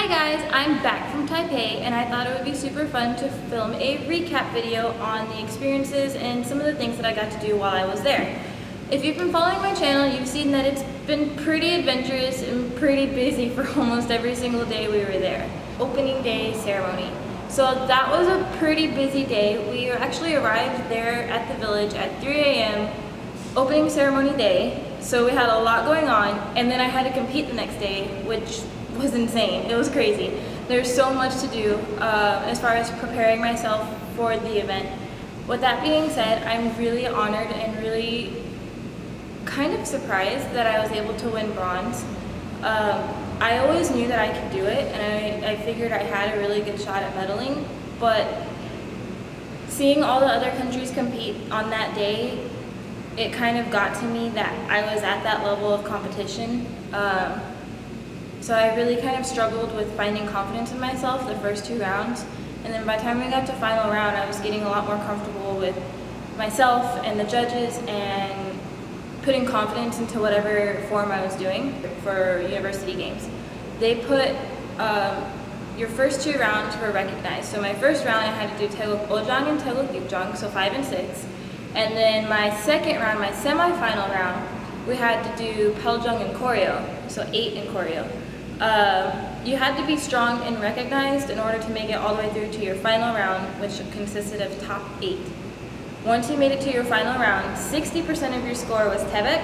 Hi guys, I'm back from Taipei and I thought it would be super fun to film a recap video on the experiences and some of the things that I got to do while I was there. If you've been following my channel, you've seen that it's been pretty adventurous and pretty busy for almost every single day we were there. Opening day ceremony. So that was a pretty busy day. We actually arrived there at the village at 3 a.m. opening ceremony day. So we had a lot going on, and then I had to compete the next day, which was insane. It was crazy. There's so much to do as far as preparing myself for the event. With that being said, I'm really honored and really kind of surprised that I was able to win bronze. I always knew that I could do it, and I figured I had a really good shot at medaling, but seeing all the other countries compete on that day, it kind of got to me that I was at that level of competition. So I really kind of struggled with finding confidence in myself the first 2 rounds, and then by the time we got to final round, I was getting a lot more comfortable with myself and the judges and putting confidence into whatever form I was doing for university games. They put your first 2 rounds were recognized. So my first round I had to do Taeguk Ojang and Taeguk Yukjang, so 5 and 6. And then my second round, my semi-final round, we had to do Peljung and choreo, so 8 in choreo. You had to be strong and recognized in order to make it all the way through to your final round, which consisted of top 8. Once you made it to your final round, 60% of your score was Taibek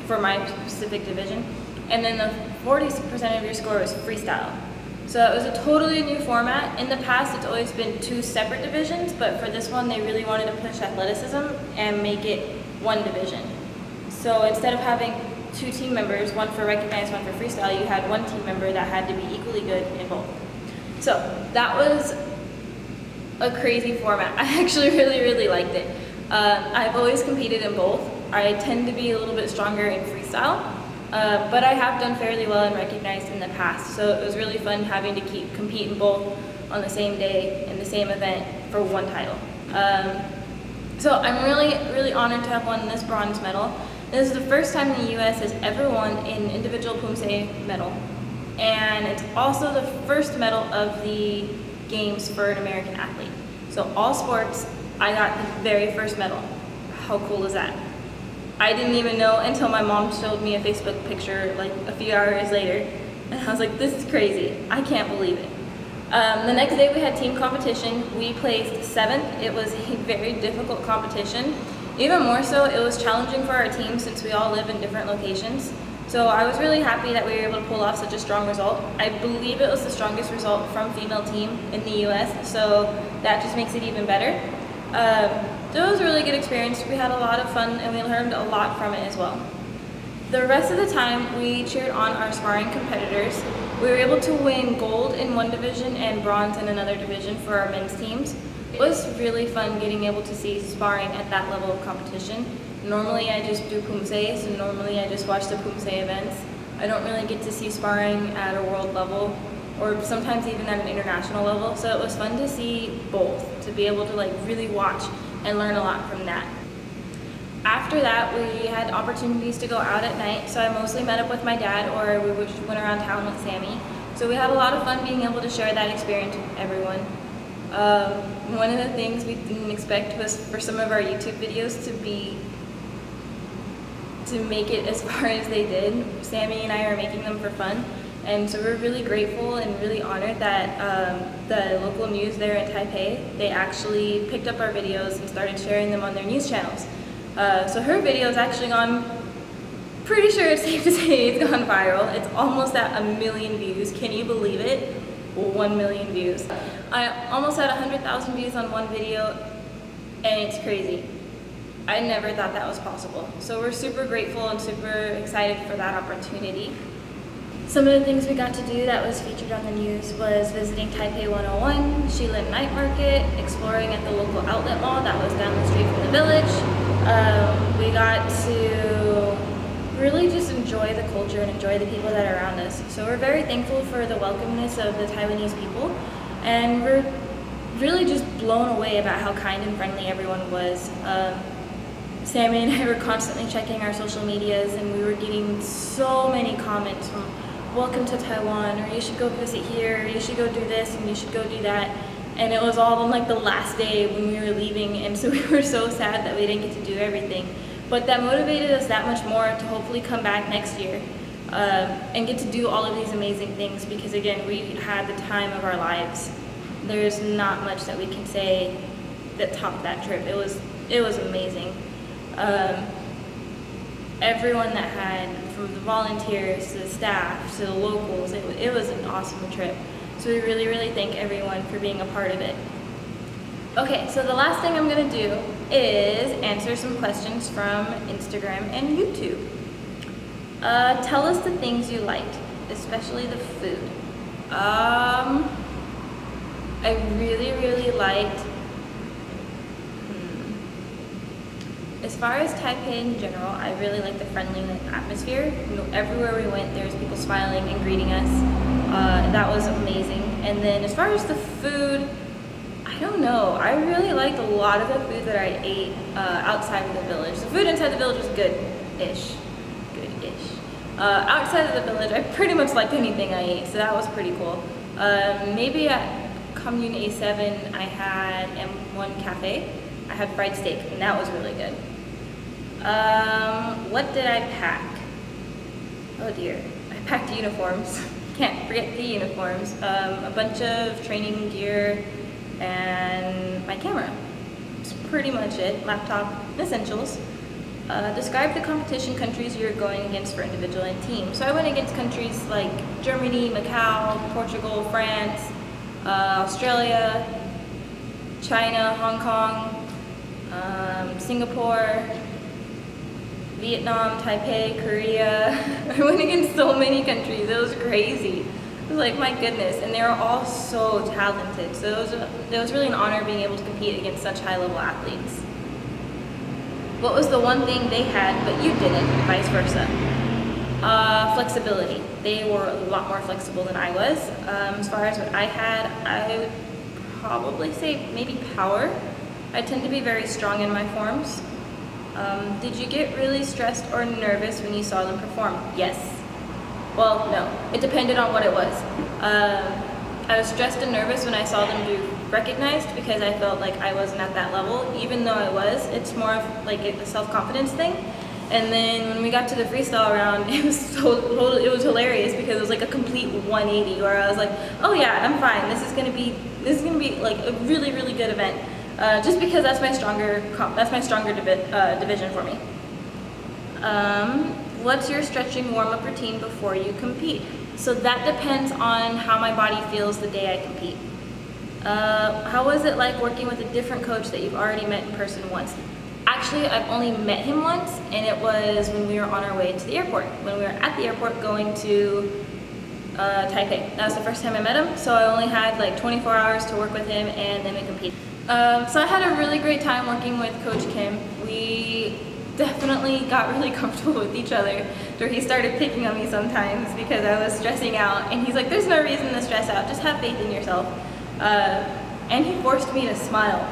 for my specific division, and then the 40% of your score was freestyle. So it was a totally new format. In the past, it's always been 2 separate divisions, but for this one, they really wanted to push athleticism and make it 1 division. So instead of having 2 team members, one for recognized, one for freestyle, you had 1 team member that had to be equally good in both. So that was a crazy format. I actually really liked it. I've always competed in both. I tend to be a little bit stronger in freestyle, but I have done fairly well and recognized in the past. So it was really fun having to compete in both on the same day in the same event for 1 title. So I'm really honored to have won this bronze medal. This is the first time the U.S. has ever won an individual Poomsare medal, and it's also the first medal of the games for an American athlete. So all sports, I got the very first medal. How cool is that? I didn't even know until my mom showed me a Facebook picture like a few hours later, and I was like, this is crazy. I can't believe it. The next day we had team competition. We placed 7th. It was a very difficult competition. Even more so, it was challenging for our team since we all live in different locations. So I was really happy that we were able to pull off such a strong result. I believe it was the strongest result from female team in the US, so that just makes it even better. So it was a really good experience. We had a lot of fun and we learned a lot from it as well. The rest of the time, we cheered on our sparring competitors. We were able to win gold in 1 division and bronze in another division for our men's teams. It was really fun getting able to see sparring at that level of competition. Normally I just do Poomsare, so normally I just watch the Poomsare events. I don't really get to see sparring at a world level or sometimes even at an international level, so it was fun to see both, to be able to like really watch and learn a lot from that. After that, we had opportunities to go out at night, so I mostly met up with my dad or we just went around town with Sammy. So we had a lot of fun being able to share that experience with everyone. One of the things we didn't expect was for some of our YouTube videos to make it as far as they did. Sammy and I are making them for fun, and so we're really grateful and really honored that the local news there in Taipei, they actually picked up our videos and started sharing them on their news channels. So her video has actually gone, pretty sure it's safe to say it's gone viral. It's almost at 1 million views. Can you believe it? 1 million views. I almost had 100,000 views on one video, and it's crazy. I never thought that was possible. So we're super grateful and super excited for that opportunity. Some of the things we got to do that was featured on the news was visiting Taipei 101, Shilin Night Market, exploring at the local outlet mall that was down the street from the village. We got to really just enjoy the culture and enjoy the people that are around us. So we're very thankful for the welcomeness of the Taiwanese people, and we're really just blown away about how kind and friendly everyone was. Sammy and I were constantly checking our social medias, and we were getting so many comments from welcome to Taiwan, or you should go visit here, or you should go do this, and you should go do that. And it was all on like the last day when we were leaving, and so we were so sad that we didn't get to do everything. But that motivated us that much more to hopefully come back next year and get to do all of these amazing things, because again, we had the time of our lives. There's not much that we can say that topped that trip. It was amazing. Everyone that had, from the volunteers to the staff to the locals, it was an awesome trip. So we really, really thank everyone for being a part of it. Okay, so the last thing I'm gonna do is answer some questions from Instagram and YouTube. Tell us the things you liked, especially the food. I really, really liked, as far as Taipei in general, I really liked the friendly atmosphere. You know, everywhere we went, there was people smiling and greeting us. That was amazing. And then as far as the food, I don't know. I really liked a lot of the food that I ate outside of the village. The food inside the village was good-ish. Good-ish. Outside of the village, I pretty much liked anything I ate, so that was pretty cool. Maybe at Commune A7, I had M1 Cafe. I had fried steak, and that was really good. What did I pack? Oh dear, I packed uniforms. Can't forget the uniforms. A bunch of training gear and my camera. That's pretty much it. Laptop, essentials. Describe the competition countries you're going against for individual and team. So I went against countries like Germany, Macau, Portugal, France, Australia, China, Hong Kong, Singapore, Vietnam, Taipei, Korea. I went against so many countries. It was crazy. It was like, my goodness, and they were all so talented. So it was really an honor being able to compete against such high-level athletes. What was the one thing they had but you didn't, and vice versa? Flexibility. They were a lot more flexible than I was. As far as what I had, I would probably say maybe power. I tend to be very strong in my forms. Did you get really stressed or nervous when you saw them perform? Yes. Well, no. It depended on what it was. I was stressed and nervous when I saw them do recognized, because I felt like I wasn't at that level, even though I was. It's more of like a self-confidence thing. And then when we got to the freestyle round, it was hilarious, because it was like a complete 180 where I was like, oh yeah, I'm fine. This is gonna be like a really, really good event. Just because that's my stronger division for me. What's your stretching warm-up routine before you compete? So that depends on how my body feels the day I compete. How was it like working with a different coach that you've already met in person once? Actually, I've only met him once, and it was when we were on our way to the airport. When we were at the airport going to Taipei. That was the first time I met him, so I only had like 24 hours to work with him, and then we competed. So I had a really great time working with Coach Kim. We definitely got really comfortable with each other, where he started picking on me sometimes because I was stressing out, and he's like, there's no reason to stress out, just have faith in yourself. And he forced me to smile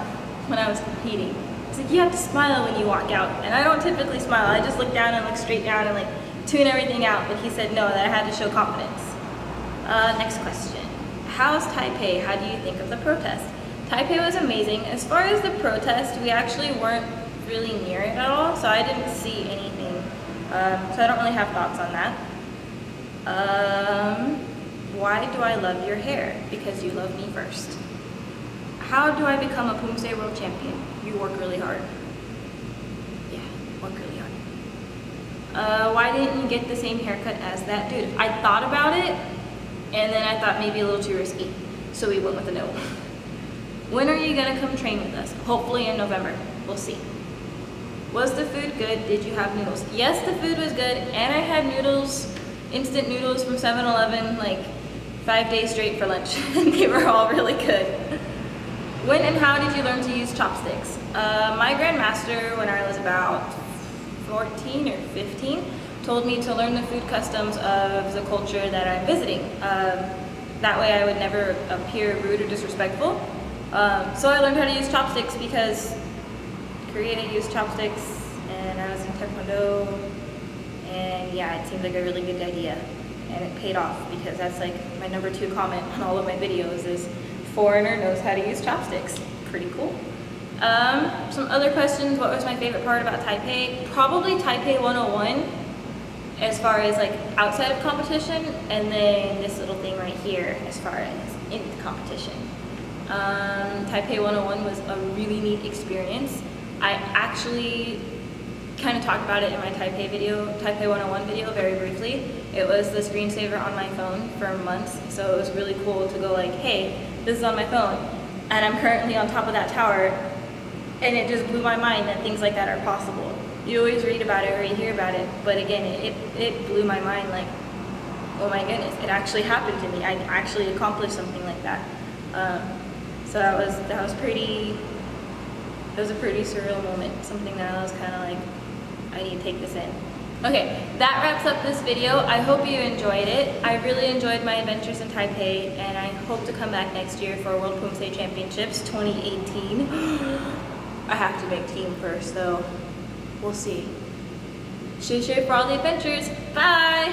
when I was competing. He's like, you have to smile when you walk out, and I don't typically smile. I just look down and look straight down and like tune everything out, but he said no, that I had to show confidence. Next question. How's Taipei? How do you think of the protest? Taipei was amazing. As far as the protest, we actually weren't really near it at all, so I didn't see anything. So I don't really have thoughts on that. Why do I love your hair? Because you love me first. How do I become a Poomsare World Champion? You work really hard. Yeah, work really hard. Why didn't you get the same haircut as that dude? I thought about it, and then I thought maybe a little too risky, so we went with a no. When are you gonna come train with us? Hopefully in November. We'll see. Was the food good? Did you have noodles? Yes, the food was good, and I had noodles, instant noodles from 7-Eleven, like 5 days straight for lunch, and they were all really good. When and how did you learn to use chopsticks? My grandmaster, when I was about 14 or 15, told me to learn the food customs of the culture that I'm visiting. That way I would never appear rude or disrespectful. So I learned how to use chopsticks because Korea used chopsticks, and I was in Taekwondo, and yeah, it seemed like a really good idea. and it paid off because that's like my #2 comment on all of my videos is foreigner knows how to use chopsticks. Pretty cool. Some other questions. What was my favorite part about Taipei? Probably Taipei 101 as far as like outside of competition, and then this little thing right here as far as in the competition. Taipei 101 was a really neat experience. I actually kind of talked about it in my Taipei 101 video very briefly. It was the screensaver on my phone for months, so it was really cool to go like, hey, this is on my phone, and I'm currently on top of that tower, and it just blew my mind that things like that are possible. You always read about it or you hear about it, but again, it blew my mind like, oh my goodness, it actually happened to me. I actually accomplished something like that. So that was a pretty surreal moment, something that I was kind of like, I need to take this in. Okay, that wraps up this video. I hope you enjoyed it. I really enjoyed my adventures in Taipei, and I hope to come back next year for World Poomsare Championships 2018. I have to make team first though. We'll see. Stay safe for all the adventures. Bye!